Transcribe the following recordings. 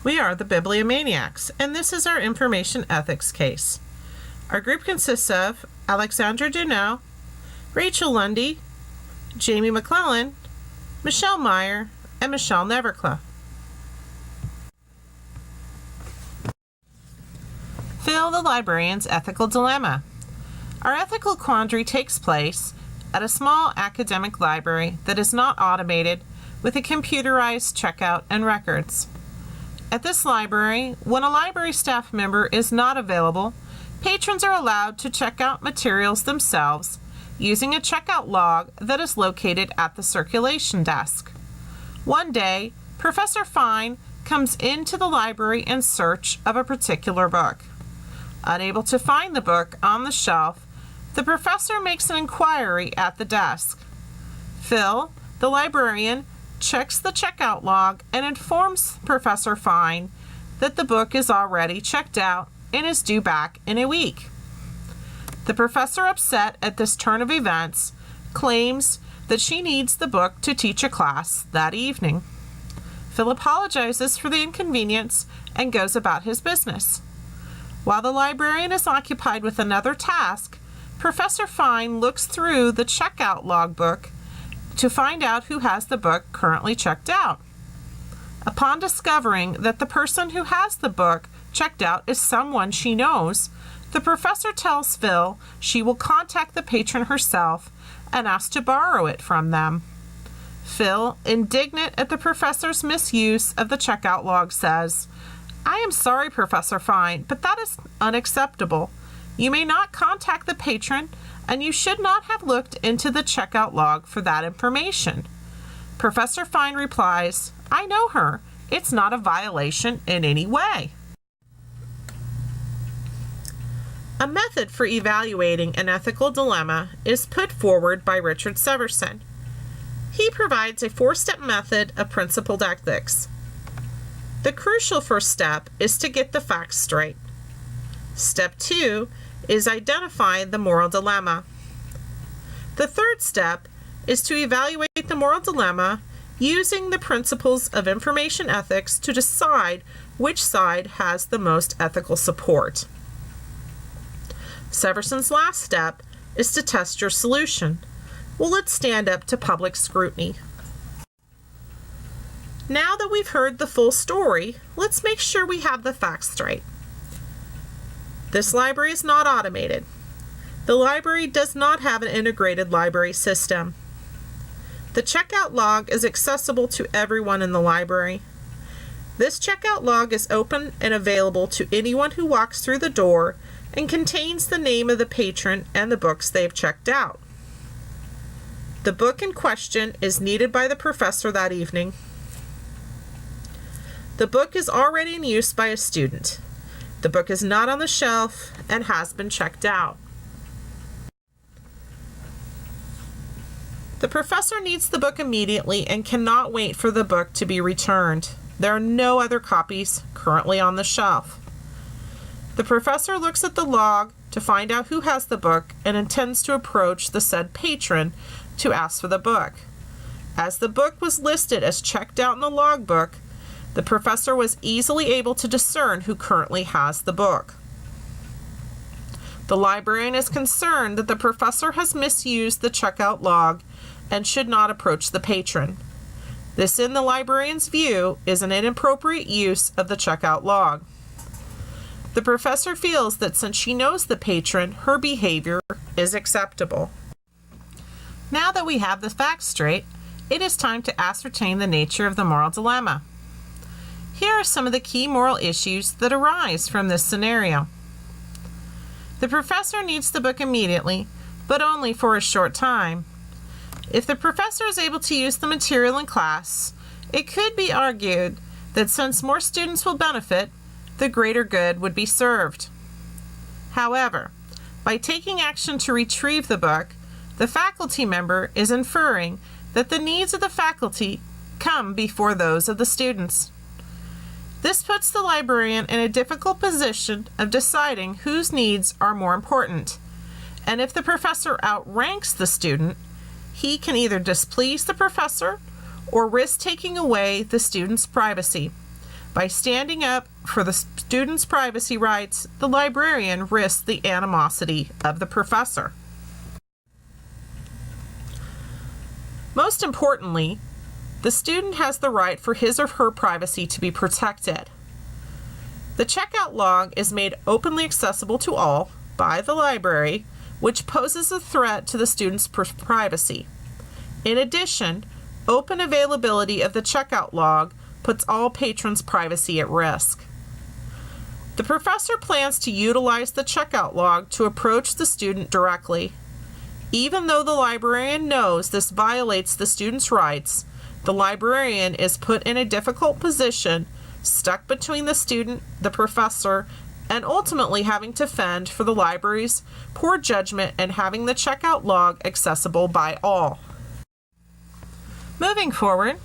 We are the Bibliomaniacs, and this is our information ethics case. Our group consists of Alexandra Duneau, Rachel Lundy, Jamie McClellan, Michelle Meyer, and Michelle Neverclaw. Phil, the librarian's ethical dilemma. Our ethical quandary takes place at a small academic library that is not automated with a computerized checkout and records. At this library, when a library staff member is not available, patrons are allowed to check out materials themselves using a checkout log that is located at the circulation desk. One day, Professor Fine comes into the library in search of a particular book. Unable to find the book on the shelf, the professor makes an inquiry at the desk. Phil, the librarian, checks the checkout log and informs Professor Fine that the book is already checked out and is due back in a week. The professor, upset at this turn of events, claims that she needs the book to teach a class that evening. Phil apologizes for the inconvenience and goes about his business. While the librarian is occupied with another task, Professor Fine looks through the checkout logbook to find out who has the book currently checked out. Upon discovering that the person who has the book checked out is someone she knows, the professor tells Phil she will contact the patron herself and ask to borrow it from them. Phil, indignant at the professor's misuse of the checkout log, says, "I am sorry, Professor Fine, but that is unacceptable. You may not contact the patron, and you should not have looked into the checkout log for that information." Professor Fine replies, "I know her. It's not a violation in any way." A method for evaluating an ethical dilemma is put forward by Richard Severson. He provides a 4-step method of principled ethics. The crucial first step is to get the facts straight. Step 2 is identify the moral dilemma. The third step is to evaluate the moral dilemma using the principles of information ethics to decide which side has the most ethical support. Severson's last step is to test your solution. Will it stand up to public scrutiny? Now that we've heard the full story, let's make sure we have the facts straight. This library is not automated. The library does not have an integrated library system. The checkout log is accessible to everyone in the library. This checkout log is open and available to anyone who walks through the door and contains the name of the patron and the books they've checked out. The book in question is needed by the professor that evening. The book is already in use by a student. The book is not on the shelf and has been checked out. The professor needs the book immediately and cannot wait for the book to be returned. There are no other copies currently on the shelf. The professor looks at the log to find out who has the book and intends to approach the said patron to ask for the book. As the book was listed as checked out in the logbook, the professor was easily able to discern who currently has the book. The librarian is concerned that the professor has misused the checkout log and should not approach the patron. This, in the librarian's view, is an inappropriate use of the checkout log. The professor feels that since she knows the patron, her behavior is acceptable. Now that we have the facts straight, it is time to ascertain the nature of the moral dilemma. Here are some of the key moral issues that arise from this scenario. The professor needs the book immediately, but only for a short time. If the professor is able to use the material in class, it could be argued that since more students will benefit, the greater good would be served. However, by taking action to retrieve the book, the faculty member is inferring that the needs of the faculty come before those of the students. This puts the librarian in a difficult position of deciding whose needs are more important, and if the professor outranks the student, he can either displease the professor or risk taking away the student's privacy. By standing up for the student's privacy rights, the librarian risks the animosity of the professor. Most importantly, the student has the right for his or her privacy to be protected. The checkout log is made openly accessible to all by the library, which poses a threat to the student's privacy. In addition, open availability of the checkout log puts all patrons' privacy at risk. The professor plans to utilize the checkout log to approach the student directly. Even though the librarian knows this violates the student's rights, the librarian is put in a difficult position, stuck between the student, the professor, and ultimately having to fend for the library's poor judgment and having the checkout log accessible by all. Moving forward,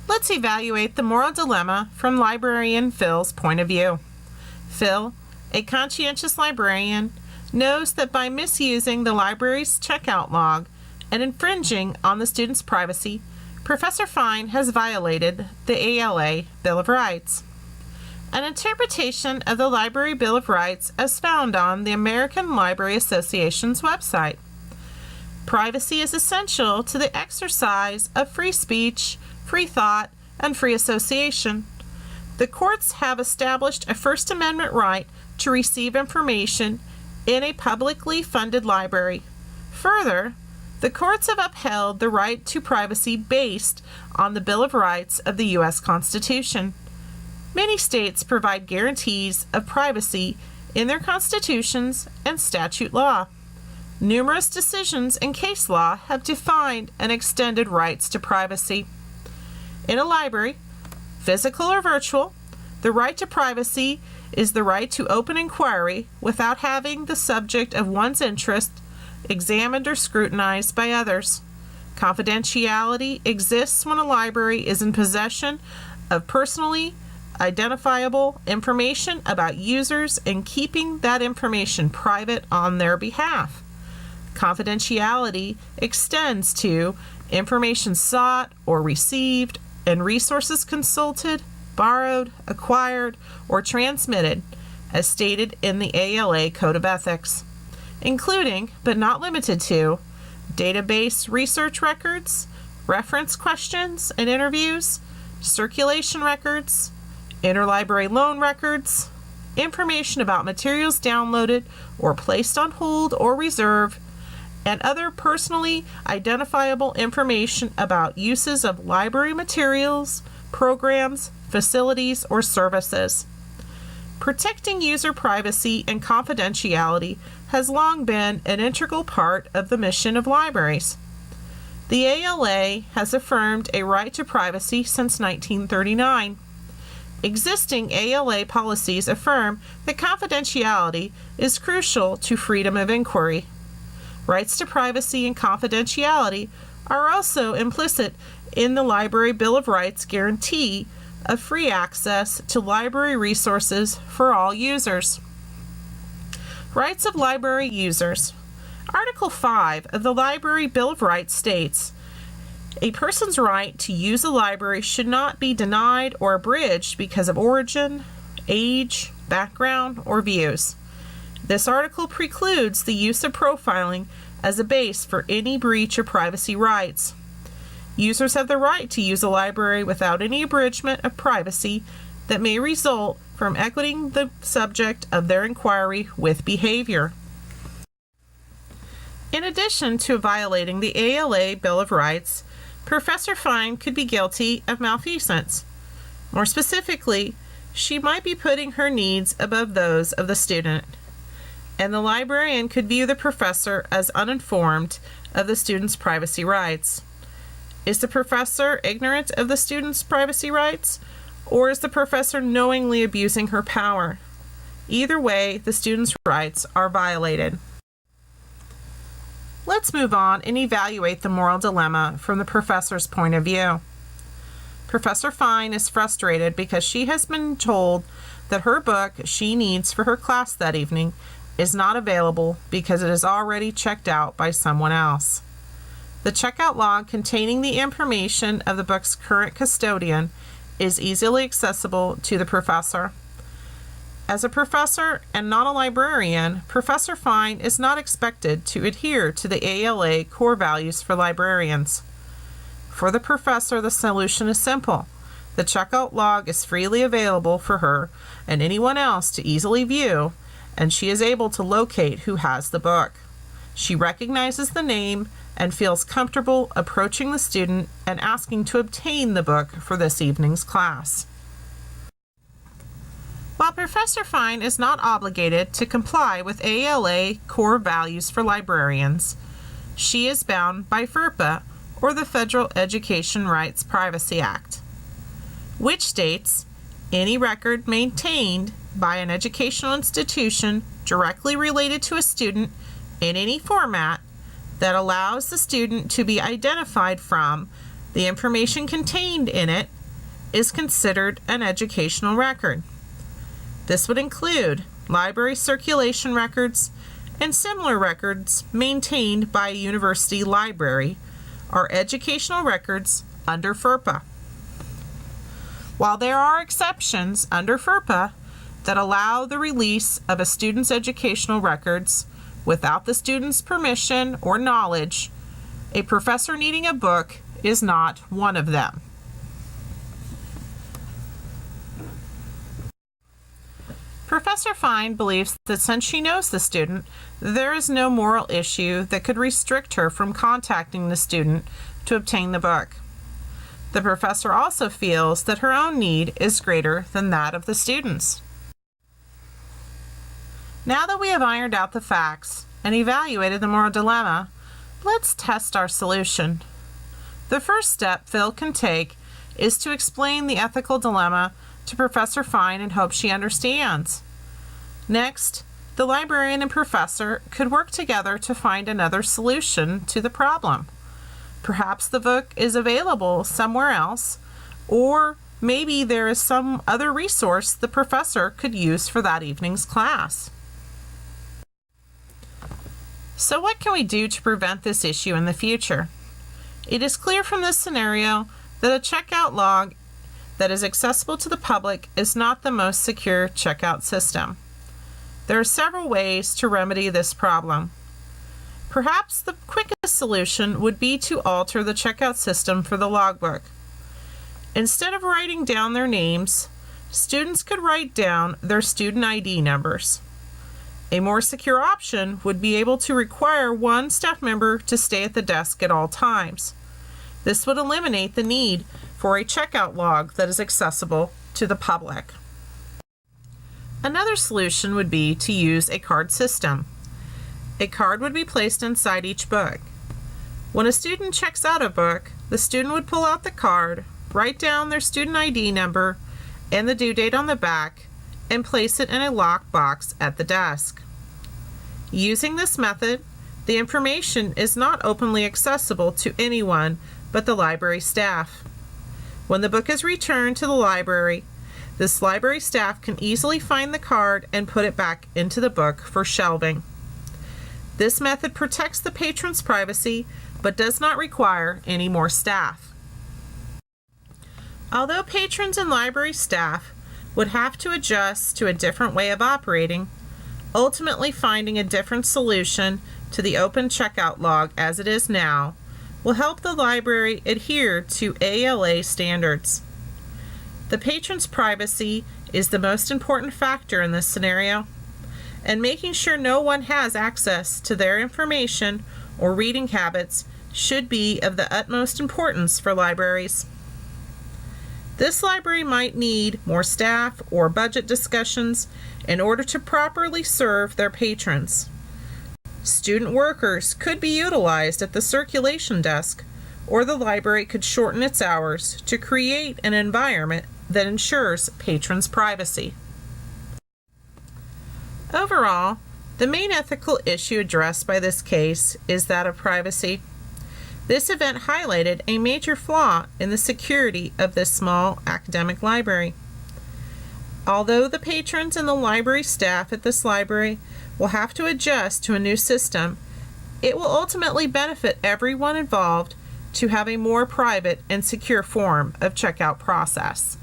let's evaluate the moral dilemma from librarian Phil's point of view. Phil, a conscientious librarian, knows that by misusing the library's checkout log and infringing on the student's privacy, Professor Fine has violated the ALA Bill of Rights. An interpretation of the Library Bill of Rights as found on the American Library Association's website. Privacy is essential to the exercise of free speech, free thought, and free association. The courts have established a First Amendment right to receive information in a publicly funded library. Further, the courts have upheld the right to privacy based on the Bill of Rights of the U.S. Constitution. Many states provide guarantees of privacy in their constitutions and statute law. Numerous decisions in case law have defined and extended rights to privacy. In a library, physical or virtual, the right to privacy is the right to open inquiry without having the subject of one's interest examined or scrutinized by others. Confidentiality exists when a library is in possession of personally identifiable information about users and keeping that information private on their behalf. Confidentiality extends to information sought or received and resources consulted, borrowed, acquired, or transmitted, as stated in the ALA Code of Ethics, including, but not limited to, database research records, reference questions and interviews, circulation records, interlibrary loan records, information about materials downloaded or placed on hold or reserve, and other personally identifiable information about uses of library materials, programs, facilities, or services. Protecting user privacy and confidentiality has long been an integral part of the mission of libraries. The ALA has affirmed a right to privacy since 1939. Existing ALA policies affirm that confidentiality is crucial to freedom of inquiry. Rights to privacy and confidentiality are also implicit in the Library Bill of Rights guarantee of free access to library resources for all users. Rights of library users. Article 5 of the Library Bill of Rights states, "A person's right to use a library should not be denied or abridged because of origin, age, background, or views." This article precludes the use of profiling as a base for any breach of privacy rights. Users have the right to use a library without any abridgment of privacy that may result from equating the subject of their inquiry with behavior. In addition to violating the ALA Bill of Rights, Professor Fine could be guilty of malfeasance. More specifically, she might be putting her needs above those of the student, and the librarian could view the professor as uninformed of the student's privacy rights. Is the professor ignorant of the student's privacy rights, or is the professor knowingly abusing her power? Either way, the student's rights are violated. Let's move on and evaluate the moral dilemma from the professor's point of view. Professor Fine is frustrated because she has been told that her book she needs for her class that evening is not available because it is already checked out by someone else. The checkout log containing the information of the book's current custodian is easily accessible to the professor. As a professor and not a librarian, Professor Fine is not expected to adhere to the ALA core values for librarians. For the professor, the solution is simple. The checkout log is freely available for her and anyone else to easily view, and she is able to locate who has the book. She recognizes the name and feels comfortable approaching the student and asking to obtain the book for this evening's class. While Professor Fine is not obligated to comply with ALA core values for librarians, she is bound by FERPA, or the Federal Education Rights Privacy Act, which states any record maintained by an educational institution directly related to a student in any format that allows the student to be identified from the information contained in it is considered an educational record. This would include library circulation records and similar records maintained by a university library are educational records under FERPA. While there are exceptions under FERPA that allow the release of a student's educational records without the student's permission or knowledge, a professor needing a book is not one of them. Professor Fine believes that since she knows the student, there is no moral issue that could restrict her from contacting the student to obtain the book. The professor also feels that her own need is greater than that of the students. Now that we have ironed out the facts and evaluated the moral dilemma, let's test our solution. The first step Phil can take is to explain the ethical dilemma to Professor Fine and hope she understands. Next, the librarian and professor could work together to find another solution to the problem. Perhaps the book is available somewhere else, or maybe there is some other resource the professor could use for that evening's class. So what can we do to prevent this issue in the future? It is clear from this scenario that a checkout log that is accessible to the public is not the most secure checkout system. There are several ways to remedy this problem. Perhaps the quickest solution would be to alter the checkout system for the logbook. Instead of writing down their names, students could write down their student ID numbers. A more secure option would be able to require one staff member to stay at the desk at all times. This would eliminate the need for a checkout log that is accessible to the public. Another solution would be to use a card system. A card would be placed inside each book. When a student checks out a book, the student would pull out the card, write down their student ID number and the due date on the back, and place it in a locked box at the desk. Using this method, the information is not openly accessible to anyone but the library staff. When the book is returned to the library, this library staff can easily find the card and put it back into the book for shelving. This method protects the patron's privacy but does not require any more staff. Although patrons and library staff would have to adjust to a different way of operating, ultimately finding a different solution to the open checkout log as it is now will help the library adhere to ALA standards. The patron's privacy is the most important factor in this scenario, and making sure no one has access to their information or reading habits should be of the utmost importance for libraries. This library might need more staff or budget discussions in order to properly serve their patrons. Student workers could be utilized at the circulation desk, or the library could shorten its hours to create an environment that ensures patrons' privacy. Overall, the main ethical issue addressed by this case is that of privacy. This event highlighted a major flaw in the security of this small academic library. Although the patrons and the library staff at this library will have to adjust to a new system, it will ultimately benefit everyone involved to have a more private and secure form of checkout process.